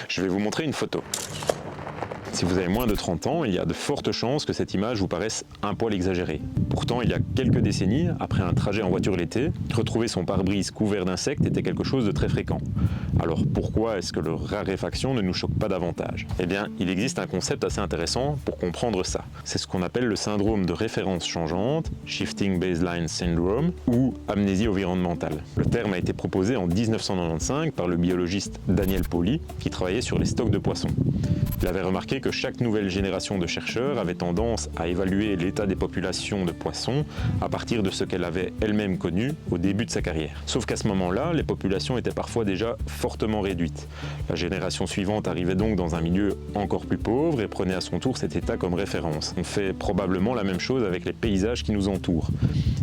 Je vais vous montrer une photo. Si vous avez moins de 30 ans, il y a de fortes chances que cette image vous paraisse un poil exagérée. Pourtant, il y a quelques décennies, après un trajet en voiture l'été, retrouver son pare-brise couvert d'insectes était quelque chose de très fréquent. Alors pourquoi est-ce que leur raréfaction ne nous choque pas davantage? Eh bien, il existe un concept assez intéressant pour comprendre ça. C'est ce qu'on appelle le syndrome de référence changeante, Shifting Baseline Syndrome, ou amnésie environnementale. Le terme a été proposé en 1995 par le biologiste Daniel Pauly, qui travaillait sur les stocks de poissons. Il avait remarqué que chaque nouvelle génération de chercheurs avait tendance à évaluer l'état des populations de poissons à partir de ce qu'elle avait elle-même connu au début de sa carrière. Sauf qu'à ce moment-là, les populations étaient parfois déjà fortement réduites. La génération suivante arrivait donc dans un milieu encore plus pauvre et prenait à son tour cet état comme référence. On fait probablement la même chose avec les paysages qui nous entourent.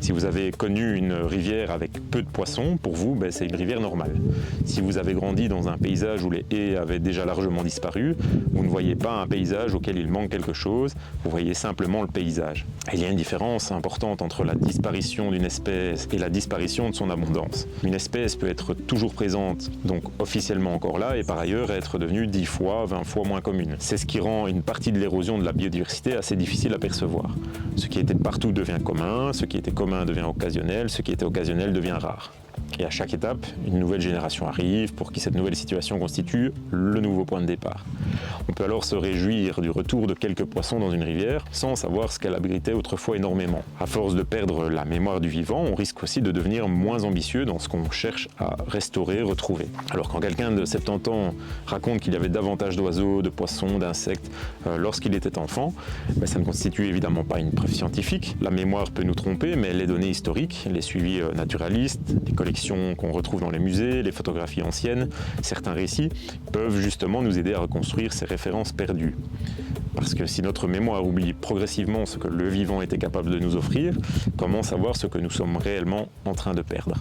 Si vous avez connu une rivière avec peu de poissons, pour vous, c'est une rivière normale. Si vous avez grandi dans un paysage où les haies avaient déjà largement disparu, vous ne voyez pas un paysage auquel il manque quelque chose, vous voyez simplement le paysage. Et il y a une différence importante entre la disparition d'une espèce et la disparition de son abondance. Une espèce peut être toujours présente, donc officiellement encore là, et par ailleurs être devenue 10 fois, 20 fois moins commune. C'est ce qui rend une partie de l'érosion de la biodiversité assez difficile à percevoir. Ce qui était partout devient commun, ce qui était commun devient occasionnel, ce qui était occasionnel devient rare. Et à chaque étape, une nouvelle génération arrive pour qui cette nouvelle situation constitue le nouveau point de départ. On peut alors se réjouir du retour de quelques poissons dans une rivière sans savoir ce qu'elle abritait autrefois énormément. À force de perdre la mémoire du vivant, on risque aussi de devenir moins ambitieux dans ce qu'on cherche à restaurer, retrouver. Alors quand quelqu'un de 70 ans raconte qu'il y avait davantage d'oiseaux, de poissons, d'insectes lorsqu'il était enfant, ça ne constitue évidemment pas une preuve scientifique. La mémoire peut nous tromper, mais les données historiques, les suivis naturalistes, les collections qu'on retrouve dans les musées, les photographies anciennes, certains récits peuvent justement nous aider à reconstruire ces références perdues. Parce que si notre mémoire oublie progressivement ce que le vivant était capable de nous offrir, comment savoir ce que nous sommes réellement en train de perdre ?